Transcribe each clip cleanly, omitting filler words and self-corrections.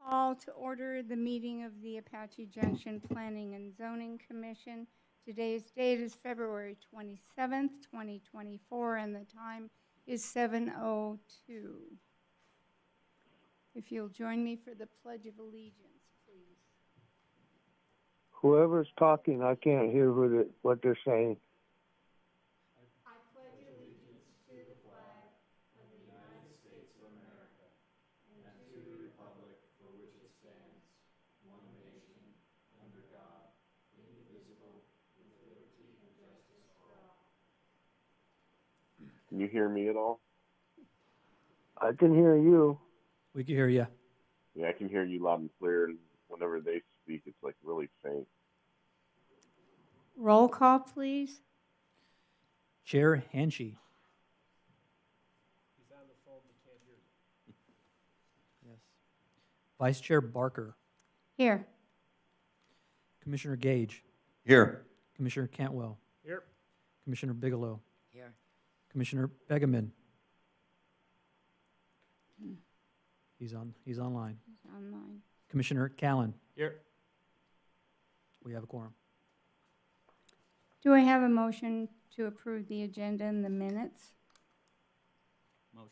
Call to order the meeting of the Apache Junction Planning and Zoning Commission. Today's date is February 27th, 2024, and the time is 7:02. If you'll join me for the Pledge of Allegiance, please. Whoever's talking, I can't hear what they're saying. I pledge allegiance to the flag of the United States of America and to the republic for which it stands, one nation, under God, indivisible, with liberty and justice for all. Can you hear me at all? I can hear you. We can hear you. Yeah, I can hear you loud and clear, and whenever they speak, it's like really faint. Roll call, please. Chair Hanshi. He's on the phone, we can't hear you. Yes. Vice Chair Barker. Here. Commissioner Gage. Here. Commissioner Cantwell. Here. Commissioner Bigelow. Here. Commissioner Begeman. He's online. Online. Commissioner Callan. Here. We have a quorum. Do I have a motion to approve the agenda and the minutes? Motion.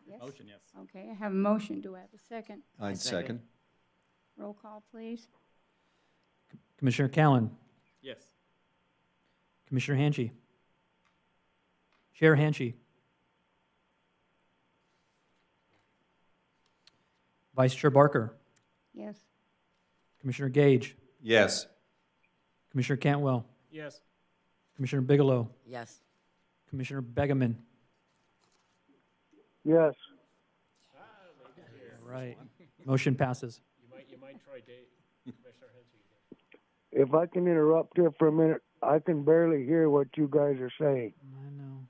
Yes? Motion, yes. Okay, I have a motion. Do I have a second? I'd second. Roll call, please. Commissioner Callan. Yes. Commissioner Hanshi. Chair Hanshi. Vice Chair Barker. Yes. Commissioner Gage. Yes. Commissioner Cantwell. Yes. Commissioner Bigelow. Yes. Commissioner Begeman. Yes. Ladies here. All right. Motion passes. You might try Dave, Commissioner Henty again. If I can interrupt here for a minute, I can barely hear what you guys are saying. I know.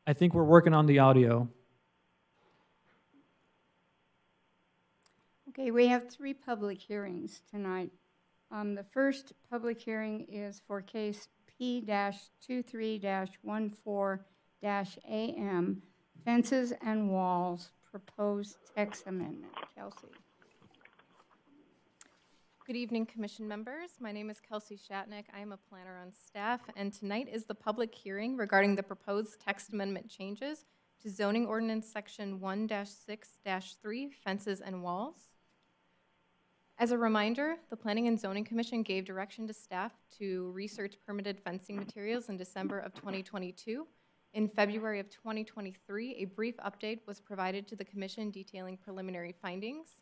I think we're working on the audio. Okay, we have 3 public hearings tonight. The first public hearing is for case P-23-14-AM, Fences and Walls, Proposed Text Amendment. Kelsey. Good evening, Commission members. My name is Kelsey Shatnick. I am a planner on staff, and tonight is the public hearing regarding the proposed text amendment changes to Zoning Ordinance Section 1-6-3, Fences and Walls. As a reminder, the Planning and Zoning Commission gave direction to staff to research permitted fencing materials in December of 2022. In February of 2023, a brief update was provided to the Commission detailing preliminary findings.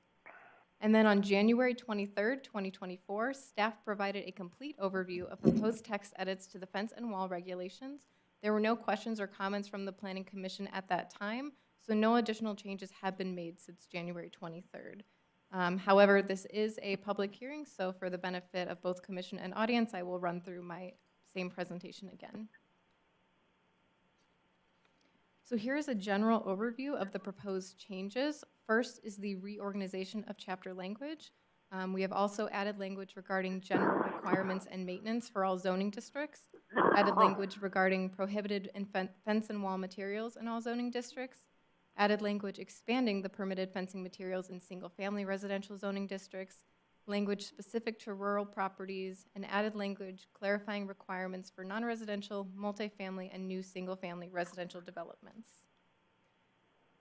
And then on January 23rd, 2024, staff provided a complete overview of proposed text edits to the fence and wall regulations. There were no questions or comments from the Planning Commission at that time, so no additional changes have been made since January 23rd. However, this is a public hearing, so for the benefit of both Commission and audience, I will run through my same presentation again. So here is a general overview of the proposed changes. First is the reorganization of chapter language. We have also added language regarding general requirements and maintenance for all zoning districts, added language regarding prohibited and fence and wall materials in all zoning districts, added language expanding the permitted fencing materials in single-family residential zoning districts, language specific to rural properties, and added language clarifying requirements for non-residential, multifamily, and new single-family residential developments.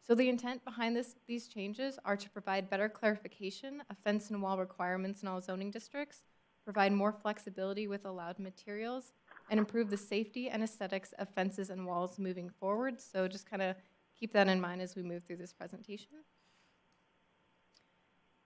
So the intent behind these changes are to provide better clarification of fence and wall requirements in all zoning districts, provide more flexibility with allowed materials, and improve the safety and aesthetics of fences and walls moving forward. So just kind of keep that in mind as we move through this presentation.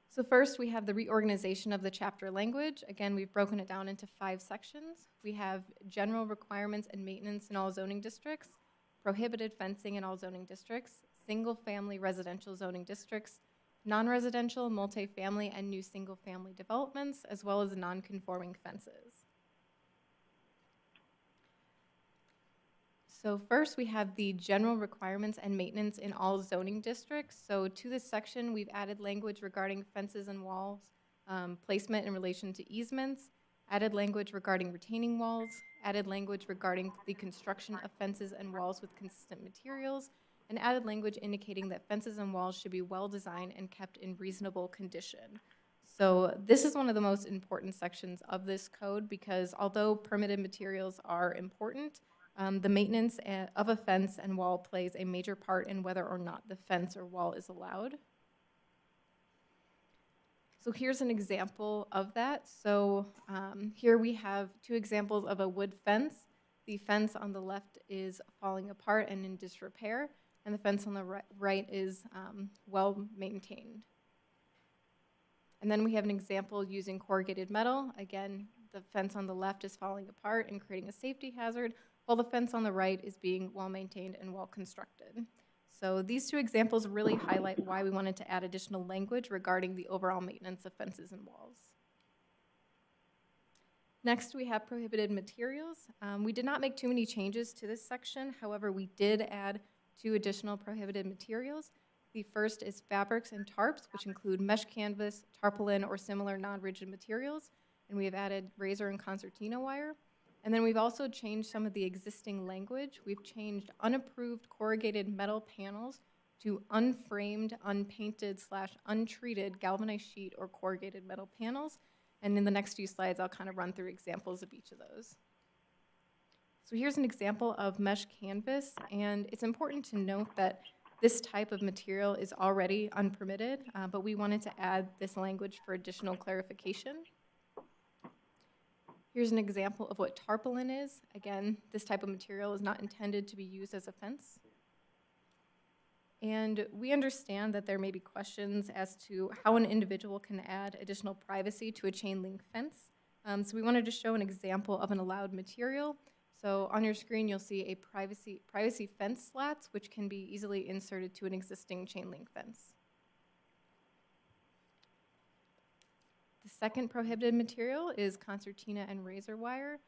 So first, we have the reorganization of the chapter language. Again, we've broken it down into 5 sections. We have general requirements and maintenance in all zoning districts, prohibited fencing in all zoning districts, single-family residential zoning districts, non-residential, multifamily, and new single-family developments, as well as non-conforming fences. So first, we have the general requirements and maintenance in all zoning districts. So to this section, we've added language regarding fences and walls, placement in relation to easements, added language regarding retaining walls, added language regarding the construction of fences and walls with consistent materials, and added language indicating that fences and walls should be well-designed and kept in reasonable condition. So this is one of the most important sections of this code because although permitted materials are important, the maintenance of a fence and wall plays a major part in whether or not the fence or wall is allowed. So here's an example of that. So here we have two examples of a wood fence. The fence on the left is falling apart and in disrepair, and the fence on the right is well maintained. And then we have an example using corrugated metal. Again, the fence on the left is falling apart and creating a safety hazard, while the fence on the right is being well maintained and well constructed. So these two examples really highlight why we wanted to add additional language regarding the overall maintenance of fences and walls. Next, we have prohibited materials. We did not make too many changes to this section. However, we did add 2 additional prohibited materials. The first is fabrics and tarps, which include mesh canvas, tarpaulin, or similar non-rigid materials. And we have added razor and concertina wire. And then we've also changed some of the existing language. We've changed unapproved corrugated metal panels to unframed, unpainted / untreated galvanized sheet or corrugated metal panels. And in the next few slides, I'll kind of run through examples of each of those. So here's an example of mesh canvas, and it's important to note that this type of material is already unpermitted, but we wanted to add this language for additional clarification. Here's an example of what tarpaulin is. Again, this type of material is not intended to be used as a fence. And we understand that there may be questions as to how an individual can add additional privacy to a chain link fence. So we wanted to show an example of an allowed material. So on your screen, you'll see a privacy fence slats, which can be easily inserted to an existing chain link fence. The second prohibited material is concertina and razor wire.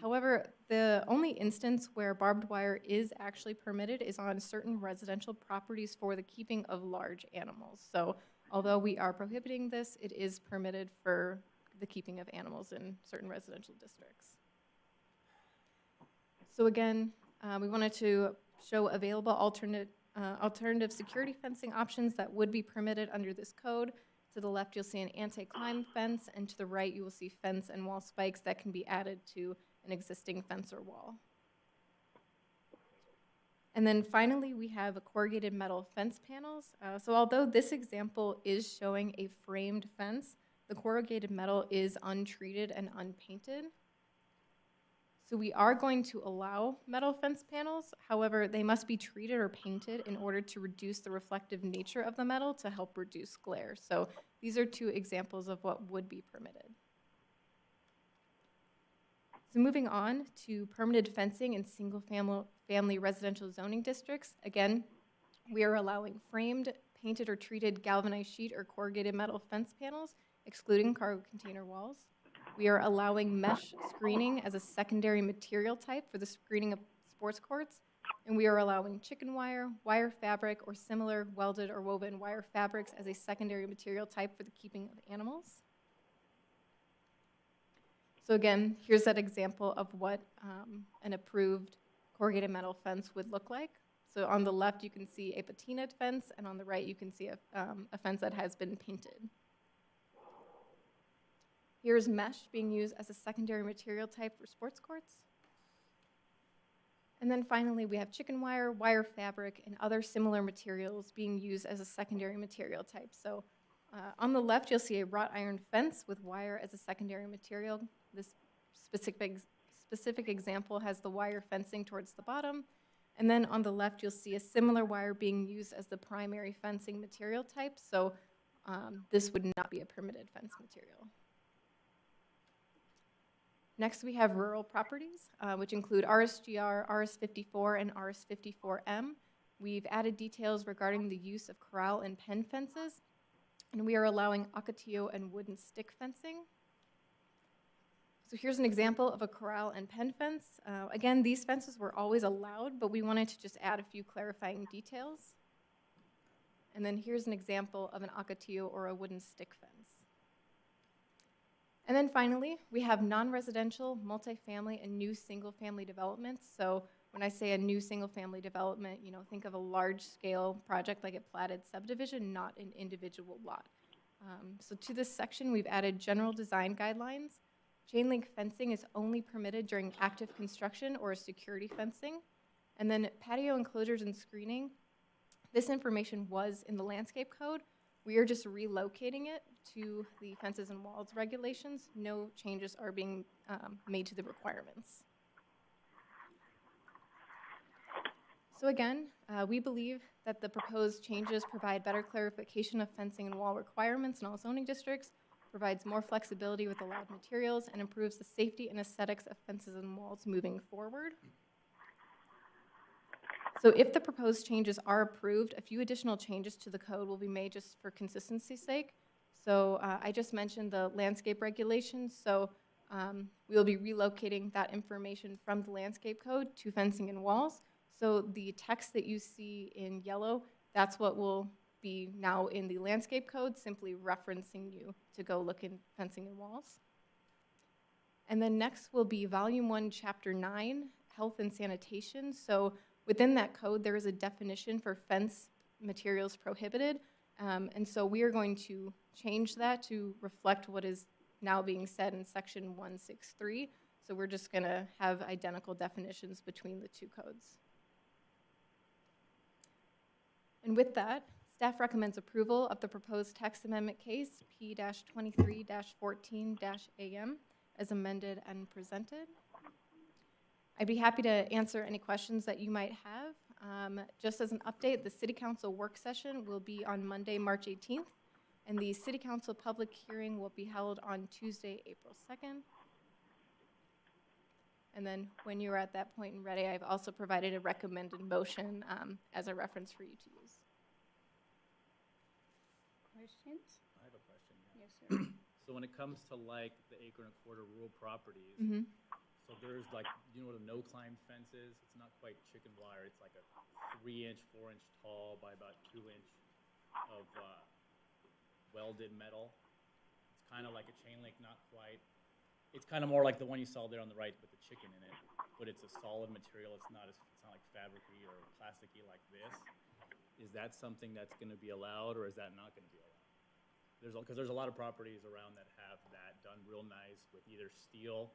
However, the only instance where barbed wire is actually permitted is on certain residential properties for the keeping of large animals. So although we are prohibiting this, it is permitted for the keeping of animals in certain residential districts. So again, we wanted to show available alternative security fencing options that would be permitted under this code. To the left, you'll see an anti-climb fence, and to the right, you will see fence and wall spikes that can be added to an existing fence or wall. And then finally, we have corrugated metal fence panels. So although this example is showing a framed fence, the corrugated metal is untreated and unpainted. So we are going to allow metal fence panels. However, they must be treated or painted in order to reduce the reflective nature of the metal to help reduce glare. So these are 2 examples of what would be permitted. So moving on to permitted fencing in single-family residential zoning districts. Again, we are allowing framed, painted, or treated galvanized sheet or corrugated metal fence panels, excluding cargo container walls. We are allowing mesh screening as a secondary material type for the screening of sports courts. And we are allowing chicken wire, wire fabric, or similar welded or woven wire fabrics as a secondary material type for the keeping of animals. So again, here's that example of what an approved corrugated metal fence would look like. So on the left, you can see a patinaed fence, and on the right, you can see a fence that has been painted. Here's mesh being used as a secondary material type for sports courts. And then finally, we have chicken wire, wire fabric, and other similar materials being used as a secondary material type. So on the left, you'll see a wrought iron fence with wire as a secondary material. This specific example has the wire fencing towards the bottom. And then on the left, you'll see a similar wire being used as the primary fencing material type. So this would not be a permitted fence material. Next, we have rural properties, which include RSGR, RS54, and RS54M. We've added details regarding the use of corral and pen fences, and we are allowing ocotillo and wooden stick fencing. So here's an example of a corral and pen fence. Again, these fences were always allowed, but we wanted to just add a few clarifying details. And then here's an example of an ocotillo or a wooden stick fence. And then finally, we have non-residential, multifamily, and new single-family developments. So when I say a new single-family development, think of a large-scale project like a platted subdivision, not an individual lot. So to this section, we've added general design guidelines. Chain link fencing is only permitted during active construction or security fencing. And then patio enclosures and screening. This information was in the landscape code. We are just relocating it to the fences and walls regulations. No changes are being made to the requirements. So again, we believe that the proposed changes provide better clarification of fencing and wall requirements in all zoning districts, provides more flexibility with allowed materials, and improves the safety and aesthetics of fences and walls moving forward. So if the proposed changes are approved, a few additional changes to the code will be made just for consistency's sake. So I just mentioned the landscape regulations. So we'll be relocating that information from the landscape code to fencing and walls. So the text that you see in yellow, that's what will be now in the landscape code, simply referencing you to go look in fencing and walls. And then next will be Volume 1, Chapter 9, Health and Sanitation. So within that code, there is a definition for fence materials prohibited. And so we are going to change that to reflect what is now being said in Section 163. So we're just going to have identical definitions between the two codes. And with that, staff recommends approval of the proposed text amendment case P-23-14-AM as amended and presented. I'd be happy to answer any questions that you might have. Just as an update, the City Council work session will be on Monday, March 18th, and the City Council public hearing will be held on Tuesday, April 2nd. And then when you're at that point and ready, I've also provided a recommended motion as a reference for you to use. Questions? I have a question. Yes, sir. So when it comes to like the acre and a quarter rural properties, so there's like, you know what a no-climb fence is? It's not quite chicken wire. It's like a 3-inch, 4-inch tall by about 2-inch of welded metal. It's kind of like a chain link, not quite. It's kind of more like the one you saw there on the right with the chicken in it, but it's a solid material. It's not like fabric-y or plasticky like this. Is that something that's going to be allowed, or is that not going to be allowed? Because there's a lot of properties around that have that done real nice with either steel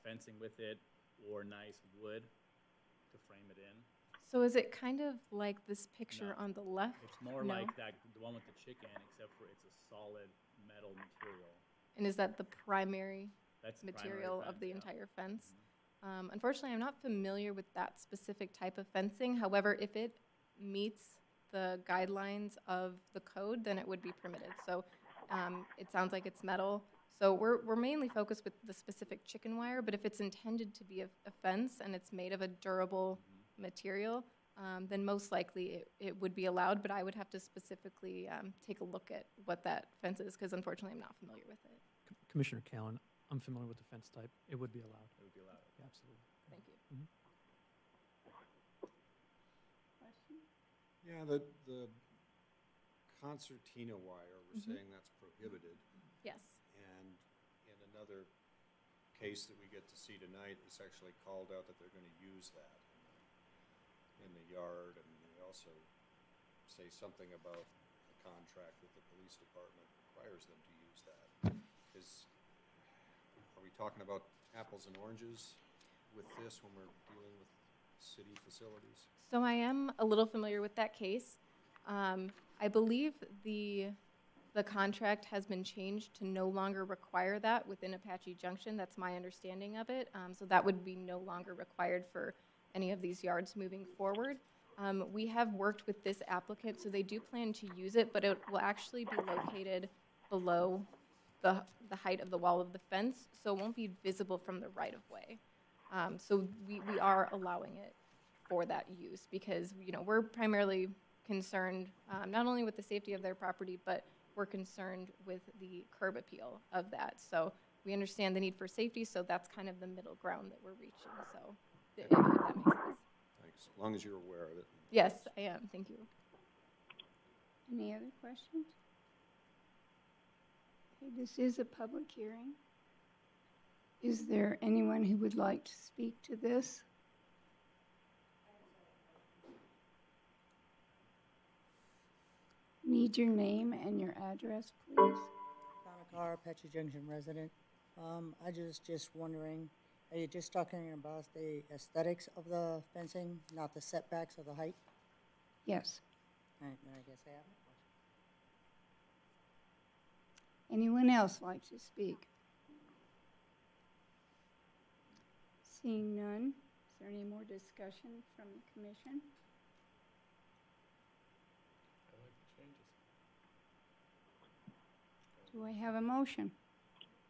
fencing with it or nice wood to frame it in. So is it kind of like this picture No. on the left? It's more No. like that, the one with the chicken, except for it's a solid metal material. And is that the primary That's the primary material of fence, the yeah. entire fence? Unfortunately, I'm not familiar with that specific type of fencing. However, if it meets the guidelines of the code, then it would be permitted. So it sounds like it's metal. So we're mainly focused with the specific chicken wire, but if it's intended to be a fence and it's made of a durable material, then most likely it would be allowed, but I would have to specifically take a look at what that fence is, because unfortunately I'm not familiar with it. Commissioner Callan, I'm familiar with the fence type. It would be allowed. It would be allowed. Yeah, absolutely. Thank you. Question? Yeah, the concertina wire, we're Mhm. saying that's prohibited. Yes. And in another case that we get to see tonight, it's actually called out that they're gonna use that in the yard, and they also say something about the contract with the police department requires them to use that. Are we talking about apples and oranges with this when we're dealing with city facilities? So I am a little familiar with that case. I believe the contract has been changed to no longer require that within Apache Junction. That's my understanding of it. So that would be no longer required for any of these yards moving forward. We have worked with this applicant, so they do plan to use it, but it will actually be located below the height of the wall of the fence, so it won't be visible from the right-of-way. So we are allowing it for that use because, we're primarily concerned not only with the safety of their property, but we're concerned with the curb appeal of that. So we understand the need for safety, so that's kind of the middle ground that we're reaching. So if that makes sense. Thanks, as long as you're aware of it. Yes, I am. Thank you. Any other questions? Okay, this is a public hearing. Is there anyone who would like to speak to this? Need your name and your address, please. Donna Carr, Apache Junction resident. I just wondering, are you just talking about the aesthetics of the fencing, not the setbacks or the height? Yes. All right, then I guess I have no question. Anyone else like to speak? Seeing none, is there any more discussion from the commission? I like the changes. Do I have a motion?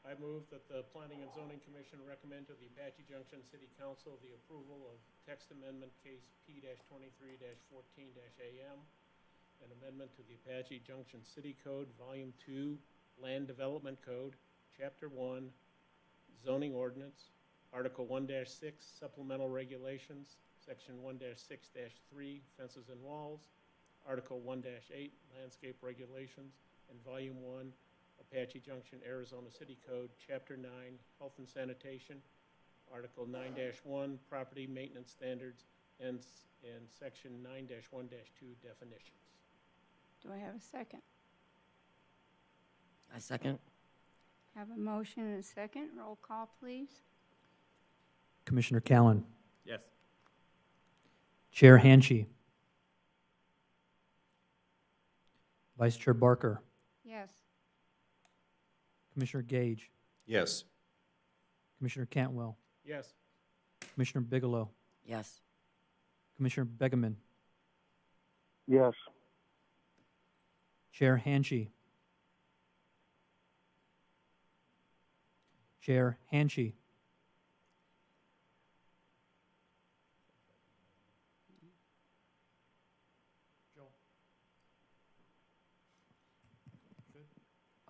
I move that the Planning and Zoning Commission recommend to the Apache Junction City Council the approval of text amendment case P-23-14-AM, an amendment to the Apache Junction City Code, Volume 2, Land Development Code, Chapter 1, Zoning Ordinance, Article 1-6, Supplemental Regulations, Section 1-6-3, Fences and Walls, Article 1-8, Landscape Regulations, and Volume 1, Apache Junction, Arizona City Code, Chapter 9, Health and Sanitation, Article 9-1, Property Maintenance Standards, and Section 9-1-2, Definitions. Do I have a second? I second. Have a motion and a second. Roll call, please. Commissioner Callan, Yes. Chair Hanchey, Vice Chair Barker, Yes. Commissioner Gage, Yes. Commissioner Cantwell, Yes. Commissioner Bigelow, Yes. Commissioner Begeman, Yes. Chair Hanchey, Chair Hanchey,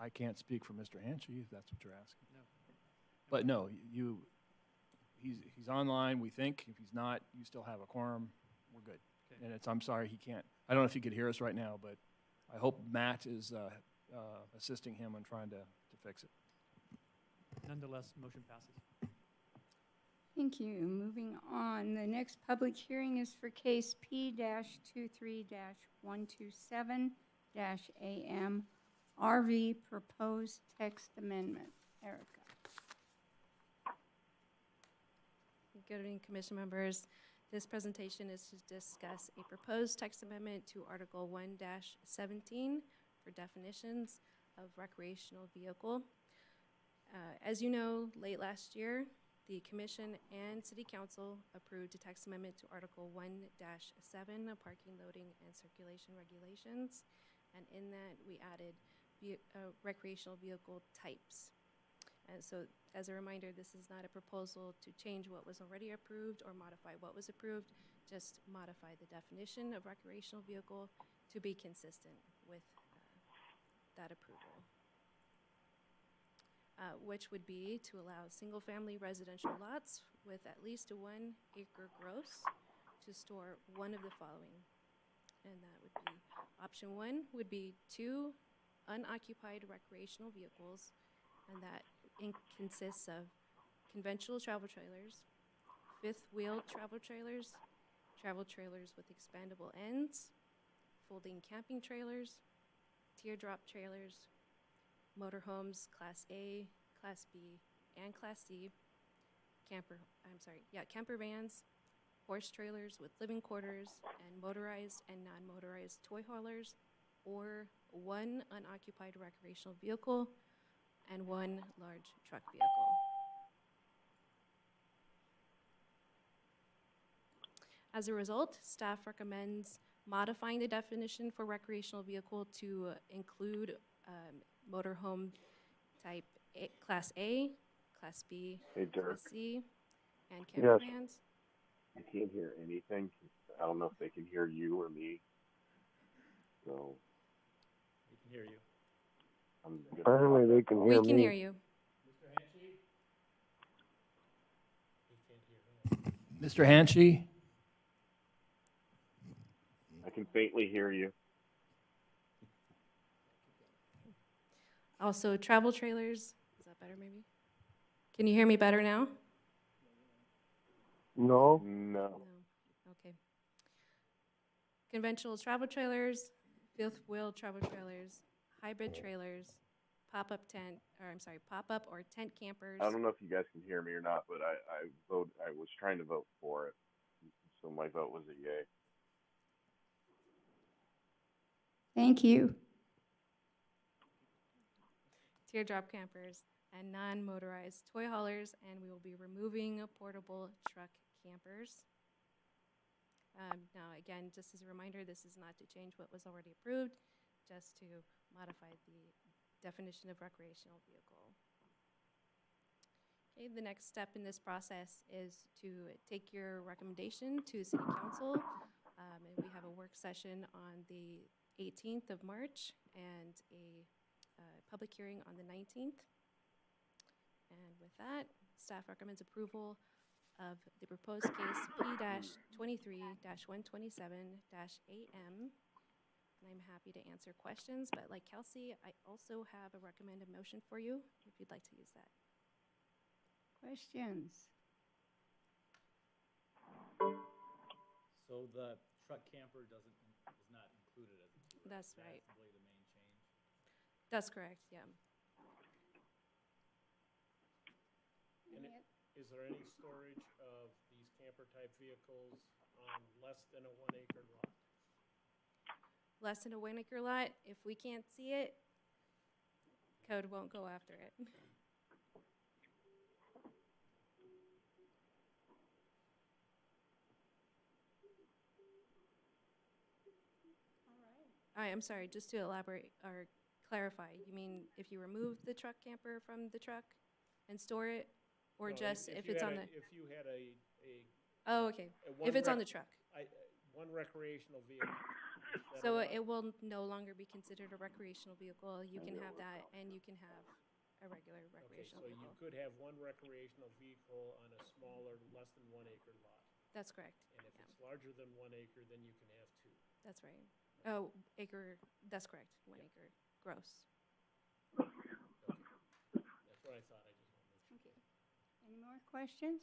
I can't speak for Mr. Hanchey, if that's what you're asking. No. But no, he's online, we think. If he's not, you still have a quorum. We're good. Okay. And I'm sorry he can't. I don't know if he could hear us right now, but I hope Matt is assisting him in trying to fix it. Nonetheless, motion passes. Thank you. Moving on, the next public hearing is for case P-23-127-AM, RV Proposed Text Amendment. Erica. Good evening, Commission members. This presentation is to discuss a proposed text amendment to Article 1-17 for definitions of recreational vehicle. As you know, late last year, the Commission and City Council approved a text amendment to Article 1-7, parking, loading, and circulation regulations. And in that, we added recreational vehicle types. And so, as a reminder, this is not a proposal to change what was already approved or modify what was approved, just modify the definition of recreational vehicle to be consistent with that approval. Which would be to allow single-family residential lots with at least a 1 acre gross to store one of the following. And that would be, option 1 would be 2 unoccupied recreational vehicles, and that consists of conventional travel trailers, fifth-wheel travel trailers with expandable ends, folding camping trailers, teardrop trailers, motorhomes Class A, Class B, and Class C, camper vans, horse trailers with living quarters, and motorized and non-motorized toy haulers, or 1 unoccupied recreational vehicle and 1 large truck vehicle. As a result, staff recommends modifying the definition for recreational vehicle to include motorhome type Class A, Class B, Hey, Dirk. Class C, and camper vans. I can't hear anything. I don't know if they can hear you or me. So We can hear you. I'm gonna Apparently they can hear We me. can hear you. Mr. Hanchey? He can't hear him. Mr. Hanchey? I can faintly hear you. Also, travel trailers. Is that better, maybe? Can you hear me better now? No? No. No. Okay. Conventional travel trailers, fifth wheel travel trailers, hybrid trailers, pop-up or tent campers. I don't know if you guys can hear me or not, but I was trying to vote for it, so my vote was a yay. Thank you. Teardrop campers, and non-motorized toy haulers, and we will be removing portable truck campers. Now, again, just as a reminder, this is not to change what was already approved, just to modify the definition of recreational vehicle. Okay, the next step in this process is to take your recommendation to City Council. And we have a work session on the 18th of March and a public hearing on the 19th. And with that, staff recommends approval of the proposed case P-23-127-AM. And I'm happy to answer questions, but like Kelsey, I also have a recommended motion for you if you'd like to use that. Questions? So the truck camper is not included as a two. That's right. That's really the main change. That's correct, yeah. And is there any storage of these camper-type vehicles on less than a 1 acre lot? Less than a 1 acre lot, if we can't see it, code won't go after it. All right, I'm sorry, just to elaborate or clarify, you mean if you remove the truck camper from the truck and store it, or No, just if it's on the? If you had a Oh, okay, if it's on the truck. one recreational vehicle. So it will no longer be considered a recreational vehicle. You can have that, and you can have a regular recreational Okay, so vehicle. you could have one recreational vehicle on a smaller, less than 1 acre lot. That's correct. And if Yeah. it's larger than 1 acre, then you can have two. That's right. Oh, acre, that's correct, 1 acre, gross. Okay. That's what I thought, I just want to make sure. Okay. Any more questions?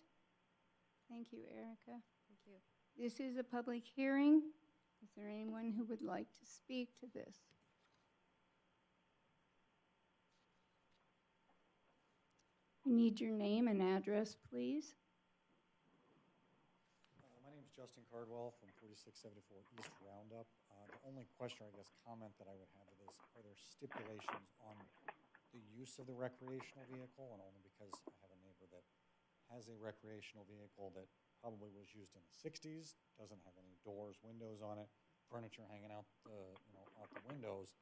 Thank you, Erica. Thank you. This is a public hearing. Is there anyone who would like to speak to this? You need your name and address, please. My name is Justin Cardwell from 4674 East Roundup. The only question, or I guess comment that I would have with this, are there stipulations on the use of the recreational vehicle? And only because I have a neighbor that has a recreational vehicle that probably was used in the 60s, doesn't have any doors, windows on it, furniture hanging out out the windows.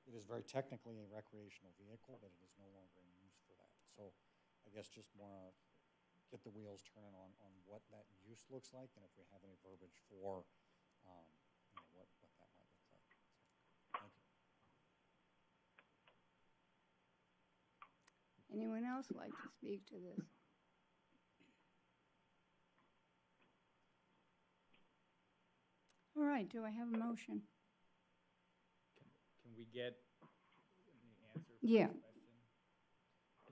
It is very technically a recreational vehicle, but it is no longer in use for that. So I guess just more get the wheels turning on what that use looks like, and if we have any verbiage for what that might look like. So, thank you. Anyone else like to speak to this? All right, do I have a motion? Can we get the answer for Yeah. this question?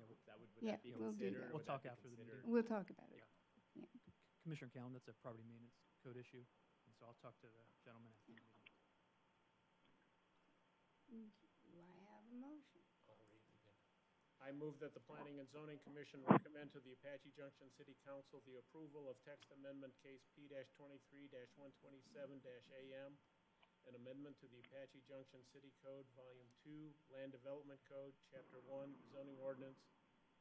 Would that Yeah, be we'll do considered? that. or We'll would that talk be after the considered- meeting. We'll talk about it. Yeah. Yeah. Commissioner Callan, that's a property maintenance code issue, and so I'll talk to the gentleman after the meeting. Do I have a motion? I'll read it again. I move that the Planning and Zoning Commission recommend to the Apache Junction City Council the approval of text amendment case P-23-127-AM, an amendment to the Apache Junction City Code, Volume 2, Land Development Code, Chapter 1, Zoning Ordinance,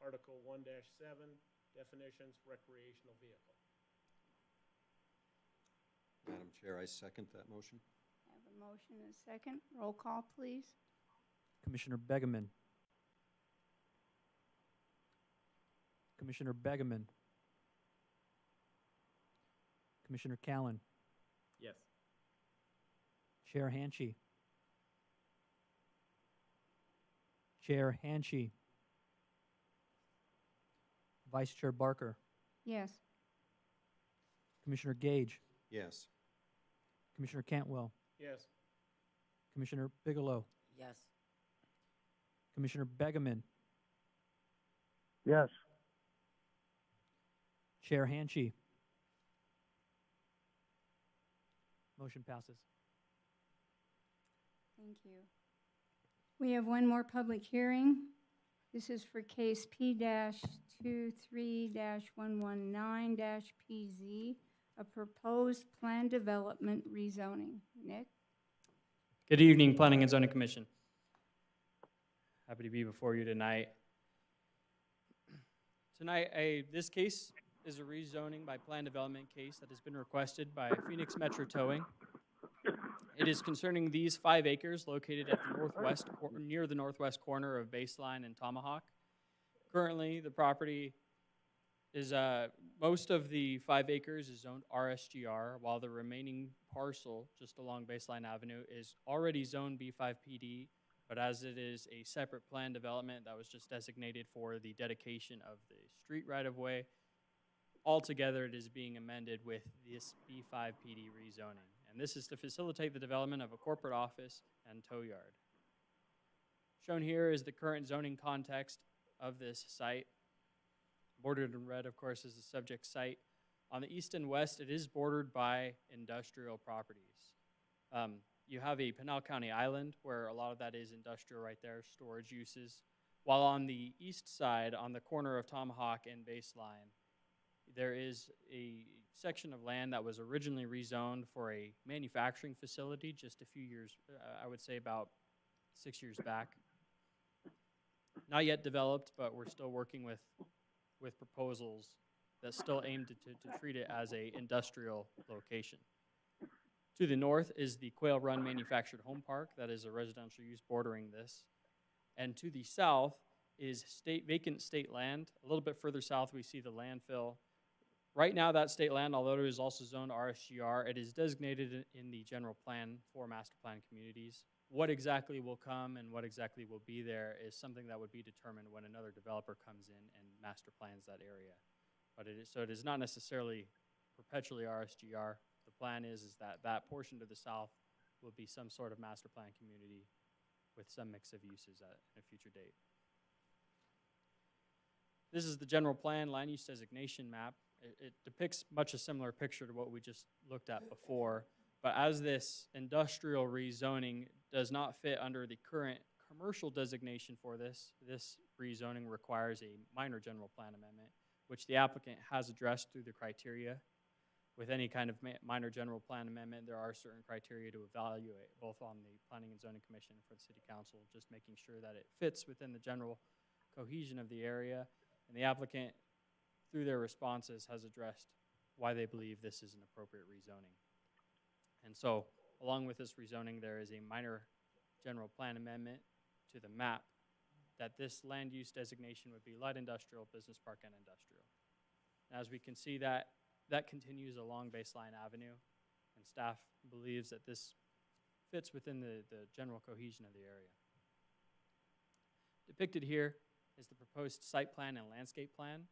Article 1-7, Definitions, Recreational Vehicle. Madam Chair, I second that motion. I have a motion and a second. Roll call, please. Commissioner Begeman. Commissioner Begeman. Commissioner Callan. Yes. Chair Hanchey. Chair Hanchey. Vice Chair Barker. Yes. Commissioner Gage. Yes. Commissioner Cantwell. Yes. Commissioner Bigelow. Yes. Commissioner Begeman, Yes. Chair Hanchey. Motion passes. Thank you. We have one more public hearing. This is for case P-23-119-PZ, a proposed plan development rezoning. Nick? Good evening, Planning and Zoning Commission. Happy to be before you tonight. This case is a rezoning by plan development case that has been requested by Phoenix Metro Towing. It is concerning these 5 acres located at the near the northwest corner of Baseline and Tomahawk. Currently, the property is, most of the 5 acres is zoned RSGR, while the remaining parcel just along Baseline Avenue is already zoned B5PD, but as it is a separate plan development that was just designated for the dedication of the street right-of-way, altogether it is being amended with this B5PD rezoning. And this is to facilitate the development of a corporate office and tow yard. Shown here is the current zoning context of this site. Bordered in red, of course, is the subject site. On the east and west, it is bordered by industrial properties. You have a Pinal County island where a lot of that is industrial right there, storage uses. While on the east side, on the corner of Tomahawk and Baseline, there is a section of land that was originally rezoned for a manufacturing facility just a few years, I would say about 6 years back. Not yet developed, but we're still working with proposals that still aim to treat it as a industrial location. To the north is the Quail Run Manufactured Home Park, that is a residential use bordering this. And to the south is vacant state land. A little bit further south, we see the landfill. Right now, that state land, although it is also zoned RSGR, it is designated in the general plan for master plan communities. What exactly will come and what exactly will be there is something that would be determined when another developer comes in and master plans that area. But it is not necessarily perpetually RSGR. The plan is that that portion to the south will be some sort of master plan community with some mix of uses at a future date. This is the general plan land use designation map. It depicts much a similar picture to what we just looked at before, but as this industrial rezoning does not fit under the current commercial designation for this rezoning requires a minor general plan amendment, which the applicant has addressed through the criteria. With any kind of minor general plan amendment, there are certain criteria to evaluate, both on the Planning and Zoning Commission and for the City Council, just making sure that it fits within the general cohesion of the area. And the applicant, through their responses, has addressed why they believe this is an appropriate rezoning. And so, along with this rezoning, there is a minor general plan amendment to the map that this land use designation would be light industrial, business park, and industrial. As we can see, that continues along Baseline Avenue, and staff believes that this fits within the general cohesion of the area. Depicted here is the proposed site plan and landscape plan.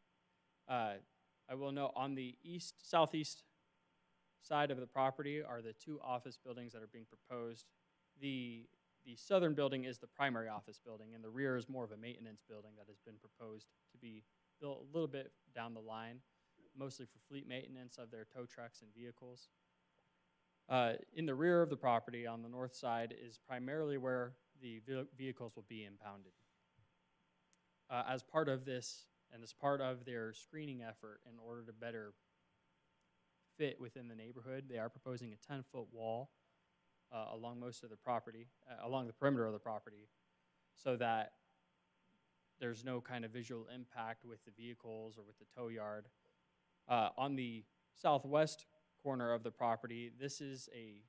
I will note on the southeast side of the property are the 2 office buildings that are being proposed. The southern building is the primary office building, and the rear is more of a maintenance building that has been proposed to be built a little bit down the line, mostly for fleet maintenance of their tow trucks and vehicles. In the rear of the property on the north side is primarily where the vehicles will be impounded. As part of this, and as part of their screening effort in order to better fit within the neighborhood, they are proposing a 10-foot wall along most of the property, along the perimeter of the property, so that there's no kind of visual impact with the vehicles or with the tow yard. On the southwest corner of the property, this is a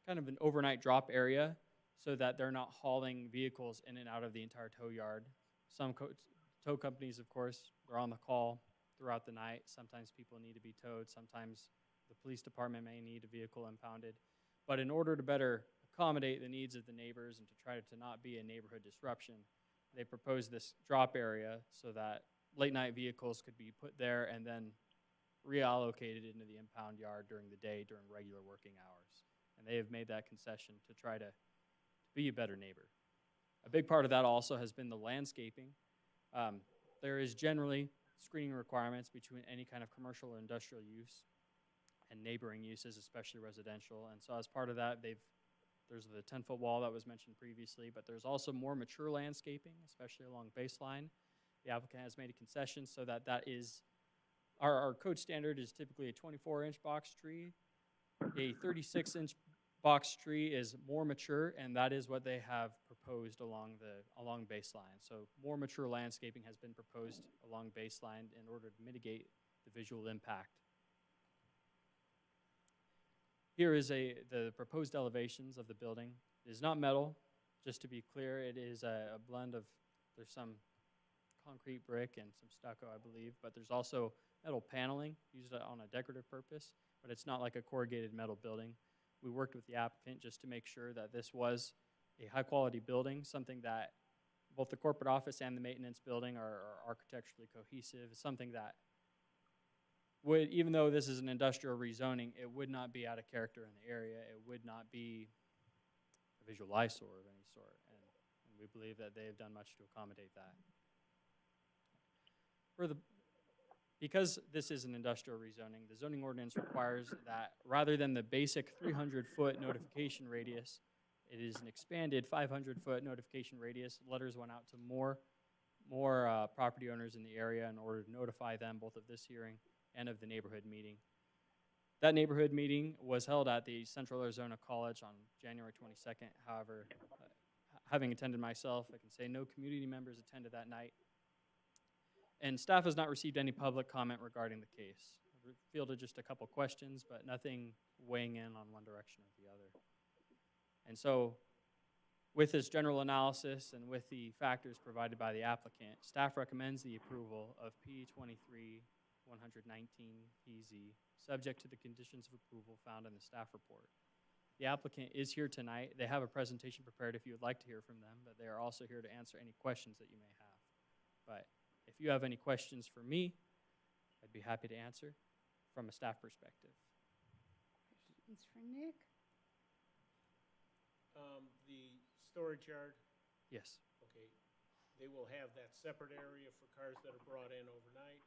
kind of an overnight drop area so that they're not hauling vehicles in and out of the entire tow yard. Some tow companies, of course, they're on the call throughout the night. Sometimes people need to be towed. Sometimes the police department may need a vehicle impounded. But in order to better accommodate the needs of the neighbors and to try to not be a neighborhood disruption, they proposed this drop area so that late night vehicles could be put there and then reallocated into the impound yard during the day during regular working hours. And they have made that concession to try to be a better neighbor. A big part of that also has been the landscaping. There is generally screening requirements between any kind of commercial or industrial use and neighboring uses, especially residential. And so as part of that, there's the 10-foot wall that was mentioned previously, but there's also more mature landscaping, especially along baseline. The applicant has made a concession so that is, our code standard is typically a 24-inch box tree. A 36-inch box tree is more mature, and that is what they have proposed along baseline. So more mature landscaping has been proposed along baseline in order to mitigate the visual impact. Here is the proposed elevations of the building. It is not metal, just to be clear. It is a blend of, there's some concrete brick and some stucco, I believe, but there's also metal paneling used on a decorative purpose, but it's not like a corrugated metal building. We worked with the applicant just to make sure that this was a high-quality building, something that both the corporate office and the maintenance building are architecturally cohesive, something that would, even though this is an industrial rezoning, it would not be out of character in the area. It would not be a visual eyesore of any sort, and we believe that they have done much to accommodate that. Because this is an industrial rezoning, the zoning ordinance requires that rather than the basic 300-foot notification radius, it is an expanded 500-foot notification radius. Letters went out to more property owners in the area in order to notify them both of this hearing and of the neighborhood meeting. That neighborhood meeting was held at the Central Arizona College on January 22nd. However, having attended myself, I can say no community members attended that night. And staff has not received any public comment regarding the case. I've fielded just a couple questions, but nothing weighing in on one direction or the other. And so, with this general analysis and with the factors provided by the applicant, staff recommends the approval of P23-119PZ, subject to the conditions of approval found in the staff report. The applicant is here tonight. They have a presentation prepared if you would like to hear from them, but they are also here to answer any questions that you may have. But if you have any questions for me, I'd be happy to answer from a staff perspective. Questions for Nick? The storage yard, Yes. okay, they will have that separate area for cars that are brought in overnight.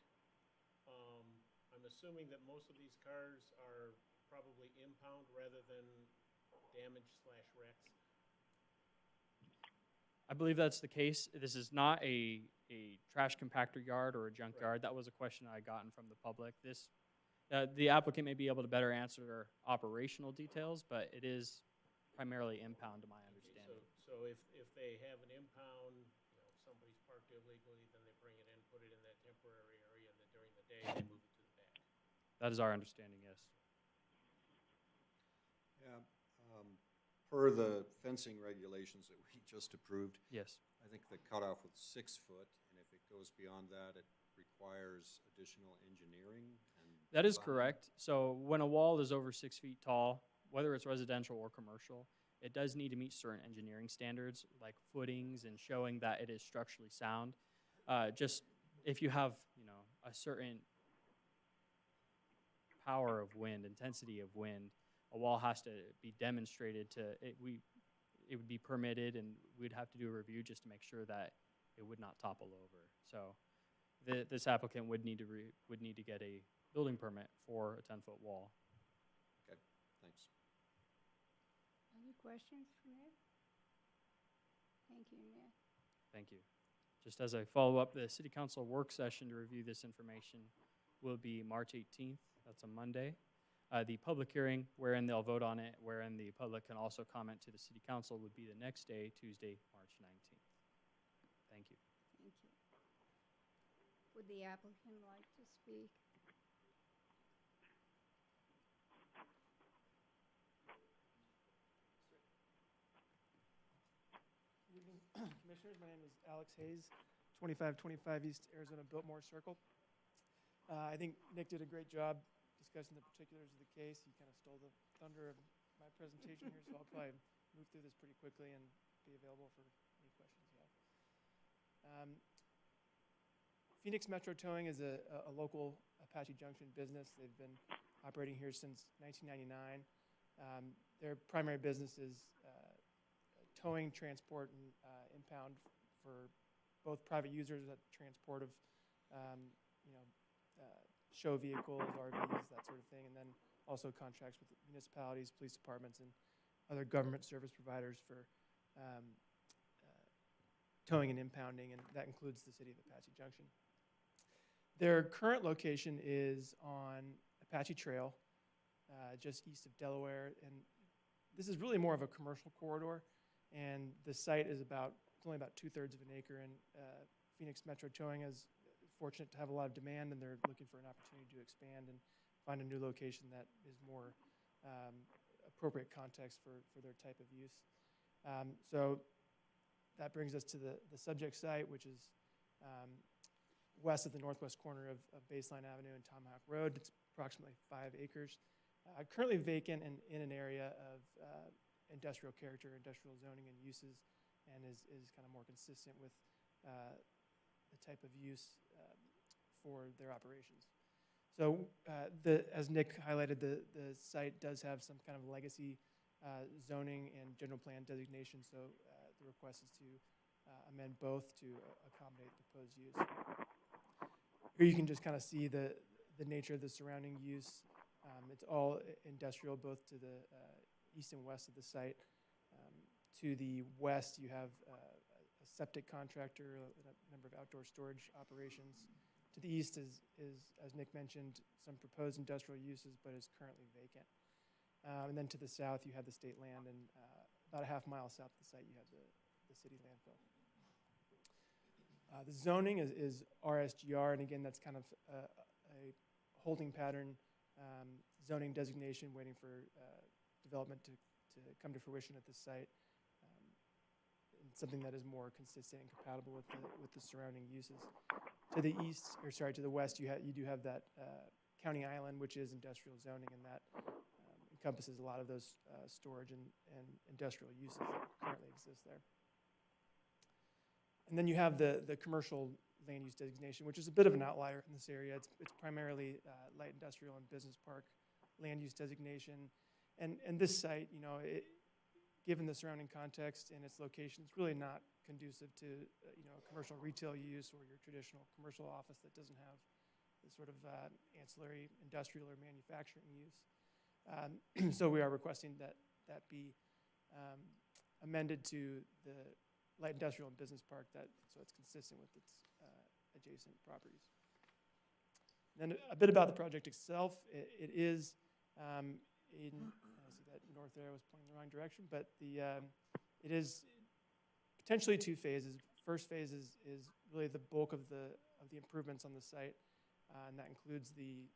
I'm assuming that most of these cars are probably impound rather than damaged/wrecks. I believe that's the case. This is not a trash compactor yard or a junk yard. That was a question I gotten from the public. The applicant may be able to better answer their operational details, but it is primarily impound to my understanding. So if they have an impound, somebody's parked illegally, then they bring it in, put it in that temporary area, and then during the day they move it to the back. That is our understanding, yes. Yeah. Per the fencing regulations that we just approved, Yes. I think the cutoff was 6 foot, and if it goes beyond that, it requires additional engineering. That is correct. So when a wall is over 6 feet tall, whether it's residential or commercial, it does need to meet certain engineering standards like footings and showing that it is structurally sound. Just if you have, a certain power of wind, intensity of wind, a wall has to be demonstrated it would be permitted, and we'd have to do a review just to make sure that it would not topple over. So this applicant would need to get a building permit for a 10-foot wall. Okay, thanks. Other questions for Nick? Thank you, Nick. Thank you. Just as a follow-up, the City Council work session to review this information will be March 18th. That's a Monday. The public hearing, wherein they'll vote on it, wherein the public can also comment to the City Council, would be the next day, Tuesday, March 19th. Thank you. Thank you. Would the applicant like to speak? Good evening, Commissioners. My name is Alex Hayes, 2525 East Arizona Biltmore Circle. I think Nick did a great job discussing the particulars of the case. He kind of stole the thunder of my presentation here, so I'll probably move through this pretty quickly and be available for any questions you have. Phoenix Metro Towing is a local Apache Junction business. They've been operating here since 1999. Their primary business is towing, transport, and impound for both private users that transport of, you know, show vehicles, RVs, that sort of thing, and then also contracts with municipalities, police departments, and other government service providers for towing and impounding, and that includes the city of Apache Junction. Their current location is on Apache Trail, just east of Delaware, and this is really more of a commercial corridor, and the site is it's only about 2/3 of an acre, and Phoenix Metro Towing is fortunate to have a lot of demand, and they're looking for an opportunity to expand and find a new location that is more appropriate context for their type of use. So that brings us to the subject site, which is west of the northwest corner of Baseline Avenue and Tomahawk Road. It's approximately 5 acres. Currently vacant and in an area of industrial character, industrial zoning and uses, and is kind of more consistent with the type of use for their operations. So as Nick highlighted, the site does have some kind of legacy zoning and general plan designation, so the request is to amend both to accommodate proposed use. Here you can just kind of see the nature of the surrounding use. It's all industrial, both to the east and west of the site. To the west, you have a septic contractor, a number of outdoor storage operations. To the east is, as Nick mentioned, some proposed industrial uses, but is currently vacant. And then to the south, you have the state land, and about a half-mile south of the site, you have the city landfill. The zoning is RSGR, and again, that's kind of a holding pattern zoning designation waiting for development to come to fruition at this site. And something that is more consistent and compatible with the surrounding uses. To the east, or sorry, to the west, you do have that county island, which is industrial zoning, and that encompasses a lot of those storage and industrial uses that currently exist there. And then you have the commercial land use designation, which is a bit of an outlier in this area. It's primarily light industrial and business park land use designation. And this site, you know, given the surrounding context and its location, it's really not conducive to you know, commercial retail use or your traditional commercial office that doesn't have the sort of ancillary industrial or manufacturing use. So we are requesting that be amended to the light industrial and business park, so it's consistent with its adjacent properties. Then a bit about the project itself. It is I see that north there, I was pointing in the wrong direction, but it is potentially 2 phases. First phase is really the bulk of the improvements on the site, and that includes the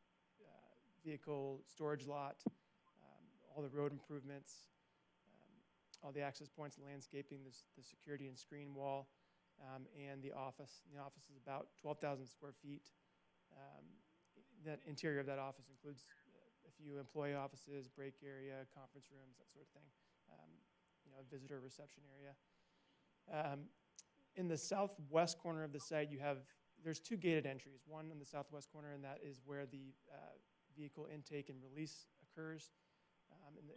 vehicle storage lot, all the road improvements, all the access points, the landscaping, the security and screen wall, and the office. And the office is about 12,000 square feet. The interior of that office includes a few employee offices, break area, conference rooms, that sort of thing. You know, a visitor reception area. In the southwest corner of the site, there's 2 gated entries. One in the southwest corner, and that is where the vehicle intake and release occurs.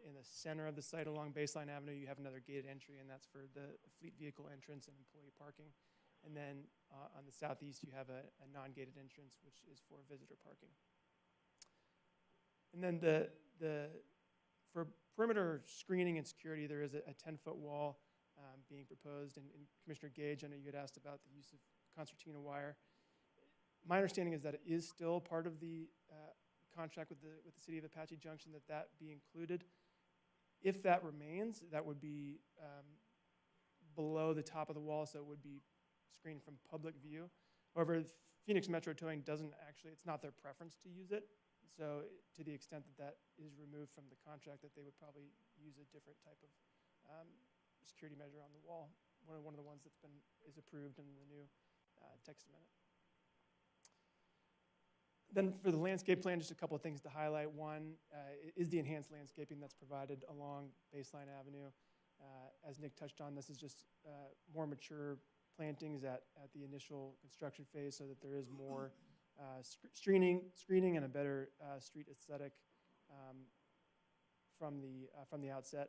In the center of the site along Baseline Avenue, you have another gated entry, and that's for the fleet vehicle entrance and employee parking. And then on the southeast, you have a non-gated entrance, which is for visitor parking. And then for perimeter screening and security, there is a 10-foot wall being proposed. And Commissioner Gage, I know you had asked about the use of concertina wire. My understanding is that it is still part of the contract with the city of Apache Junction that be included. If that remains, that would be below the top of the wall, so it would be screened from public view. However, Phoenix Metro Towing doesn't actually, it's not their preference to use it. So to the extent that is removed from the contract, that they would probably use a different type of security measure on the wall. One of the ones is approved in the new text amendment. Then for the landscape plan, just a couple of things to highlight. One is the enhanced landscaping that's provided along Baseline Avenue. As Nick touched on, this is just more mature plantings at the initial construction phase, so that there is more screening and a better street aesthetic from the outset.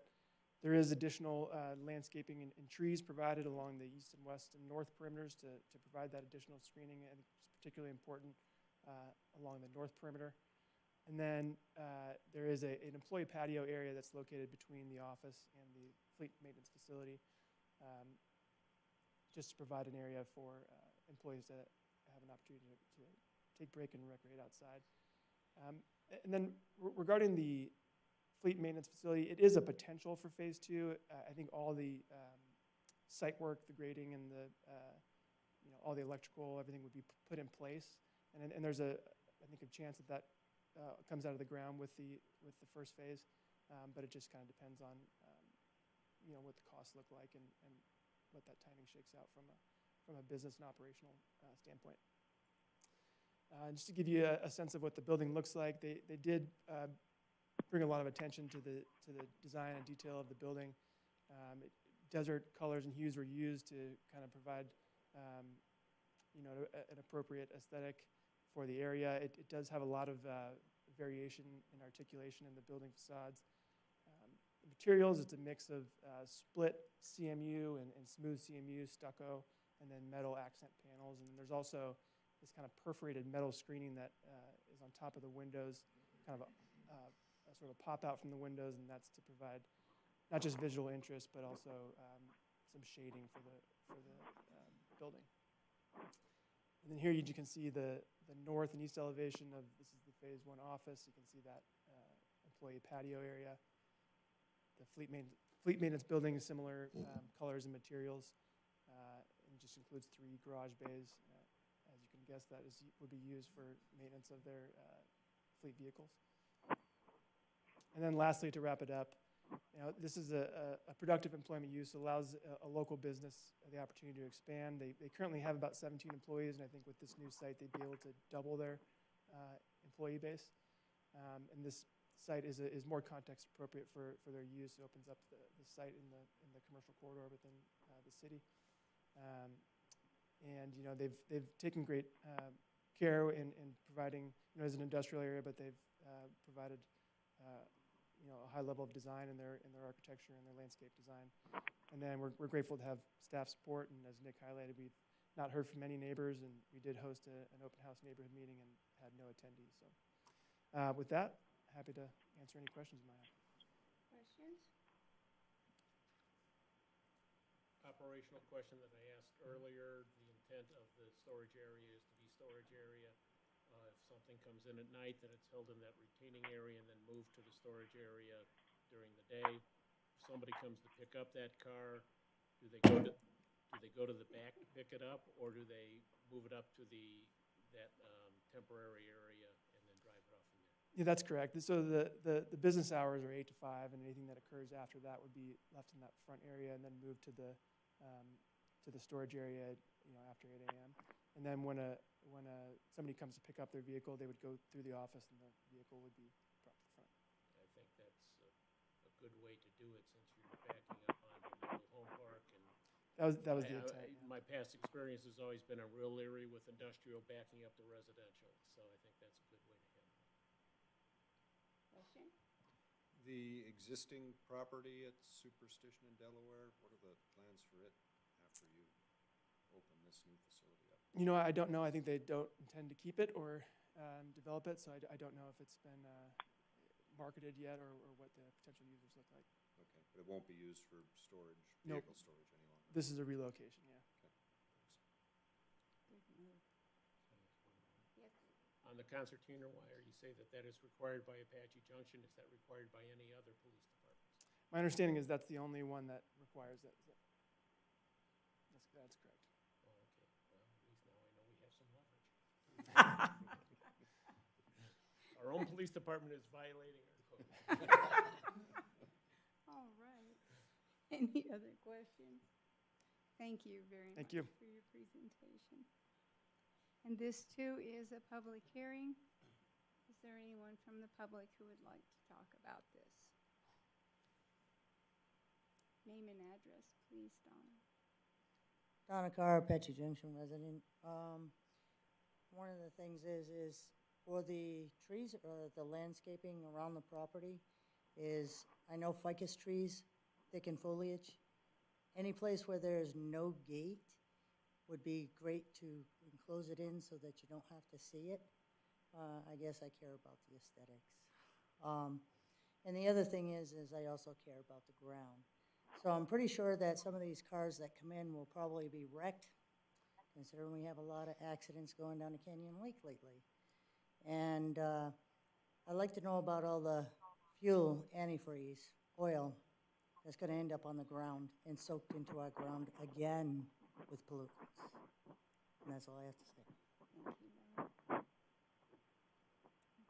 There is additional landscaping and trees provided along the east and west and north perimeters to provide that additional screening. I think it's particularly important along the north perimeter. And then there is an employee patio area that's located between the office and the fleet maintenance facility, just to provide an area for employees to have an opportunity to take break and recreate outside. And then regarding the fleet maintenance facility, it is a potential for phase 2. I think all the site work, the grading, and the all the electrical, everything would be put in place. And there's I think a chance that comes out of the ground with the first phase, but it just kind of depends on what the costs look like and what that timing shakes out from a business and operational standpoint. Just to give you a sense of what the building looks like, they did bring a lot of attention to the design and detail of the building. Desert colors and hues were used to kind of provide an appropriate aesthetic for the area. It does have a lot of variation and articulation in the building facades. The materials, it's a mix of split CMU and smooth CMU, stucco, and then metal accent panels. And there's also this kind of perforated metal screening that is on top of the windows, kind of a sort of pop out from the windows, and that's to provide not just visual interest, but also some shading for the building. And then here you can see the north and east elevation of, this is the phase 1 office. You can see that employee patio area. The fleet maintenance building is similar colors and materials, and just includes 3 garage bays. As you can guess, that would be used for maintenance of their fleet vehicles. And then lastly, to wrap it up, this is a productive employment use. It allows a local business the opportunity to expand. They currently have about 17 employees, and I think with this new site, they'd be able to double their employee base. And this site is more context appropriate for their use. It opens up the site in the commercial corridor within the city. And they've taken great care in providing, as an industrial area, but they've provided a high level of design in their architecture and their landscape design. And then we're grateful to have staff support. And as Nick highlighted, we've not heard from many neighbors, and we did host an open house neighborhood meeting and had no attendees. So with that, happy to answer any questions you might have. Questions? Operational question that I asked earlier, the intent of the storage area is to be storage area. If something comes in at night, then it's held in that retaining area and then moved to the storage area during the day. If somebody comes to pick up that car, do they go to the back to pick it up, or do they move it up to that temporary area and then drive it off from there? Yeah, that's correct. So the business hours are 8 to 5, and anything that occurs after that would be left in that front area and then moved to the storage area, after 8 a.m. And then when somebody comes to pick up their vehicle, they would go through the office, and the vehicle would be brought to the front. I think that's a good way to do it, since you're backing up onto the home park. And that was the intent. My past experience has always been a real leery with industrial backing up to residential, so I think that's a good way to handle it. Question? The existing property at Superstition in Delaware, what are the plans for it after you open this new facility up? I don't know. I think they don't intend to keep it or develop it, so I don't know if it's been marketed yet or what the potential users look like. Okay, but it won't be used for storage, Nope. vehicle storage any longer? This is a relocation, yeah. Okay, thanks. Yes. On the concertina wire, you say that is required by Apache Junction. Is that required by any other police departments? My understanding is that's the only one that requires that. That's correct. Oh, okay. Well, at least now I know we have some leverage. Our own police department is violating our code. All right. Any other questions? Thank you very much for your presentation. And this too is a public hearing. Is there anyone from the public who would like to talk about this? Name and address, please, Donna. Donna Carr, Apache Junction resident. One of the things is for the trees or the landscaping around the property I know ficus trees thickened foliage. Any place where there's no gate would be great to enclose it in so that you don't have to see it. I guess I care about the aesthetics. And the other thing is I also care about the ground. So I'm pretty sure that some of these cars that come in will probably be wrecked, considering we have a lot of accidents going down the Canyon Lake lately. And I'd like to know about all the fuel, antifreeze, oil that's going to end up on the ground and soaked into our ground again with pollutants. And that's all I have to say. Thank you, Bob.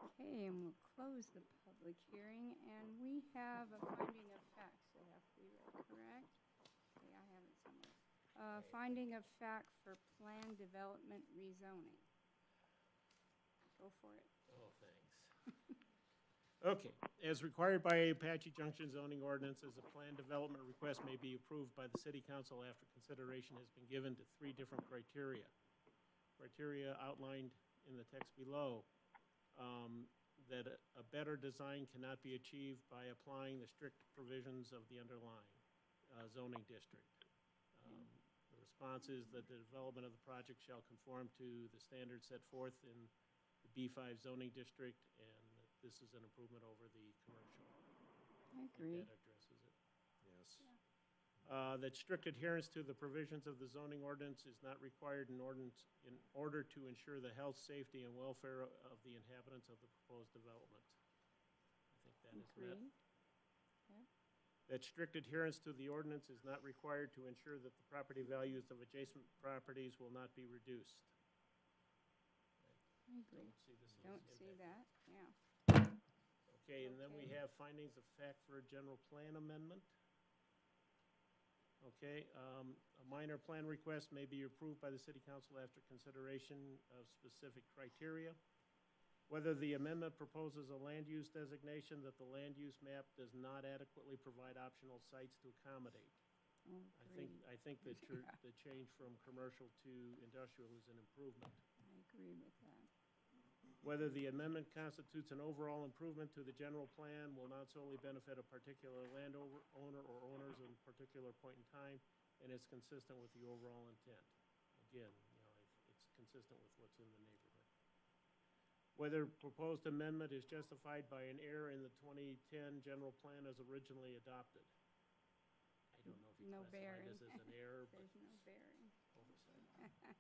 Okay, and we'll close the public hearing, and we have a finding of facts that have to be read, correct? Okay, I have it somewhere. Finding of fact for plan development rezoning. Go for it. Oh, thanks. Okay, as required by Apache Junction zoning ordinances, a plan development request may be approved by the city council after consideration has been given to 3 different criteria. Criteria outlined in the text below, that a better design cannot be achieved by applying the strict provisions of the underlying zoning district. The response is that the development of the project shall conform to the standards set forth in the B5 zoning district, and that this is an improvement over the commercial. I agree. That addresses it. Yes. Yeah. That strict adherence to the provisions of the zoning ordinance is not required in order to ensure the health, safety, and welfare of the inhabitants of the proposed development. I think that is met. Yep. That strict adherence to the ordinance is not required to ensure that the property values of adjacent properties will not be reduced. I agree. Don't see this as Don't see impact. that, yeah. Okay, and then we have findings of fact for a general plan amendment. Okay, a minor plan request may be approved by the city council after consideration of specific criteria. Whether the amendment proposes a land use designation that the land use map does not adequately provide optional sites to accommodate. Oh, I think the Yeah. the change from commercial to industrial is an improvement. I agree with that. Whether the amendment constitutes an overall improvement to the general plan will not solely benefit a particular landowner or owners at a particular point in time, and is consistent with the overall intent. Again, it's consistent with what's in the neighborhood. Whether proposed amendment is justified by an error in the 2010 general plan as originally adopted. I don't know if you No classify bearing. this as an error, but There's no bearing. oversight.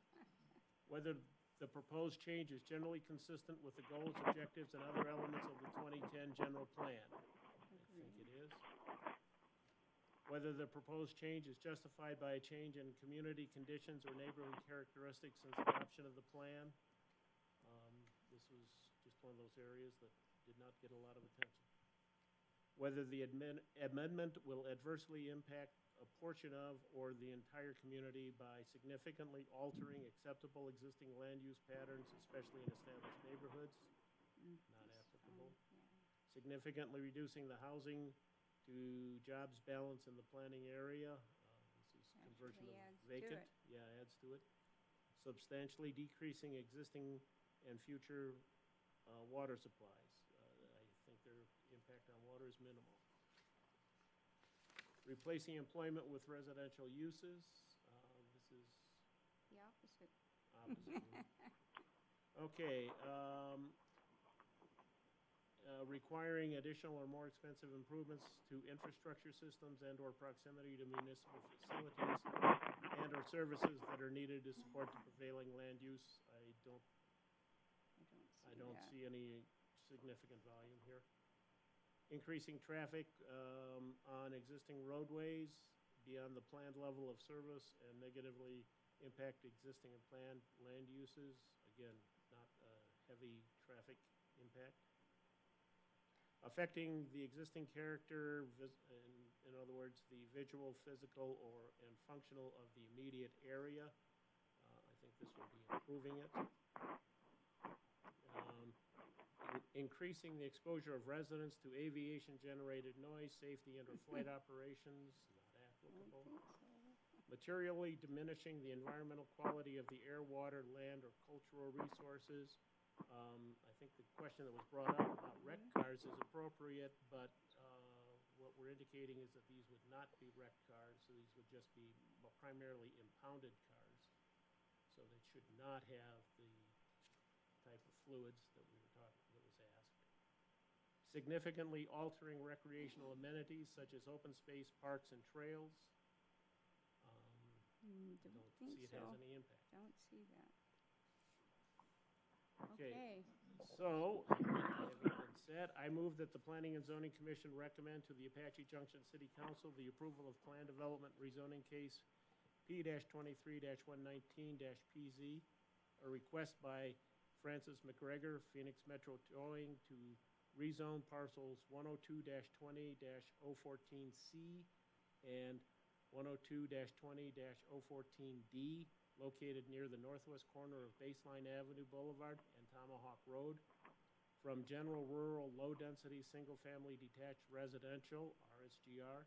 Whether the proposed change is generally consistent with the goals, objectives, and other elements of the 2010 general plan. I think it is. Whether the proposed change is justified by a change in community conditions or neighborhood characteristics since adoption of the plan. This was just one of those areas that did not get a lot of attention. Whether the amendment will adversely impact a portion of or the entire community by significantly altering acceptable existing land use patterns, especially in established neighborhoods, not applicable. Significantly reducing the housing to jobs balance in the planning area. This is conversion of vacant. Yeah, adds to it. Substantially decreasing existing and future water supplies. I think their impact on water is minimal. Replacing employment with residential uses. This is The opposite. opposite. Okay. Requiring additional or more expensive improvements to infrastructure systems and or proximity to municipal facilities and or services that are needed to support the prevailing land use. I don't see any significant volume here. Increasing traffic on existing roadways beyond the planned level of service and negatively impact existing and planned land uses. Again, not a heavy traffic impact. Affecting the existing character, in other words, the visual, physical, and functional of the immediate area. I think this will be improving it. Increasing the exposure of residents to aviation-generated noise, safety, and/or flight operations, not applicable. Materially diminishing the environmental quality of the air, water, land, or cultural resources. I think the question that was brought up about wrecked cars is appropriate, but what we're indicating is that these would not be wrecked cars, so these would just be primarily impounded cars. So they should not have the type of fluids that we were talking, that was asked. Significantly altering recreational amenities such as open space, parks, and trails. Don't see think it so. has any impact. Don't see that. Okay. Okay. So, having been said, I move that the Planning and Zoning Commission recommend to the Apache Junction City Council the approval of plan development rezoning case P-23-119-PZ, a request by Francis McGregor, Phoenix Metro Towing, to rezone parcels 102-20-014C and 102-20-014D, located near the northwest corner of Baseline Avenue Boulevard and Tomahawk Road, from general rural low-density single-family detached residential, RSGR,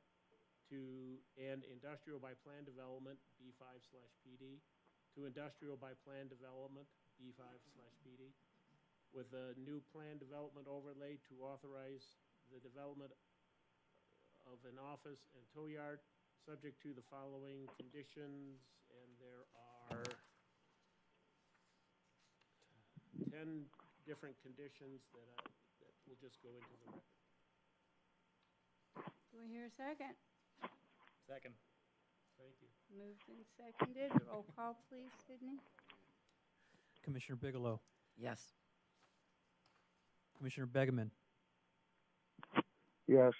to and industrial by plan development, B5/PD, to industrial by plan development, B5/PD, with a new plan development overlay to authorize the development of an office and tow yard, subject to the following conditions, and there are 10 different conditions that will just go into the record. Do we hear a second? Second. Thank you. Moved and seconded. Roll call, please, Sydney. Commissioner Bigelow, Yes. Commissioner Begeman, Yes.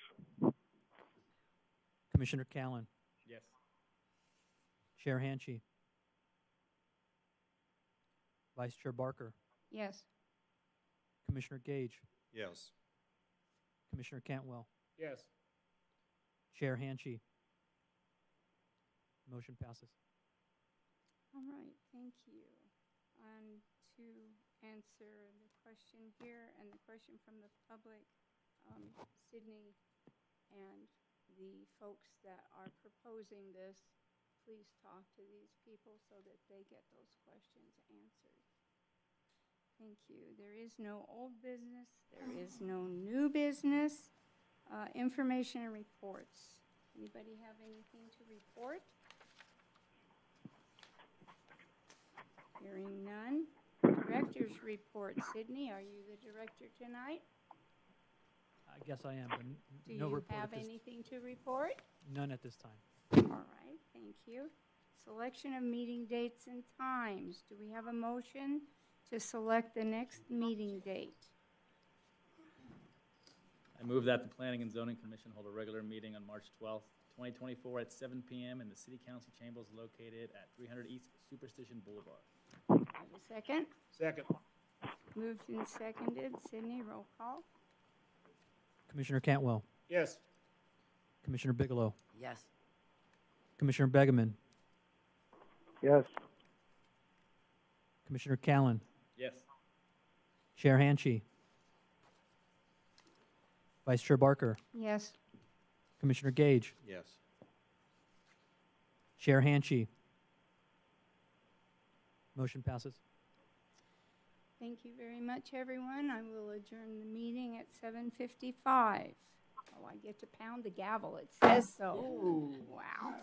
Commissioner Callan, Yes. Chair Hanchey, Vice Chair Barker, Yes. Commissioner Gage, Yes. Commissioner Cantwell, Yes. Chair Hanchey. Motion passes. All right, thank you. To answer the question here and the question from the public, Sydney and the folks that are proposing this, please talk to these people so that they get those questions answered. Thank you. There is no old business. There is no new business. Information and reports. Anybody have anything to report? Hearing none. Director's report. Sydney, are you the director tonight? I guess I am, but Do no you report have at this, anything to report? none at this time. All right, thank you. Selection of meeting dates and times. Do we have a motion to select the next meeting date? I move that the Planning and Zoning Commission hold a regular meeting on March 12th, 2024 at 7 p.m. in the City Council chambers located at 300 East Superstition Boulevard. Have a second? Second. Moved and seconded. Sydney, roll call. Commissioner Cantwell, Yes. Commissioner Bigelow, Yes. Commissioner Begeman, Yes. Commissioner Callan, Yes. Chair Hanchey, Vice Chair Barker, Yes. Commissioner Gage, Yes. Chair Hanchey. Motion passes. Thank you very much, everyone. I will adjourn the meeting at 7:55. Oh, I get to pound the gavel. It says so. Wow.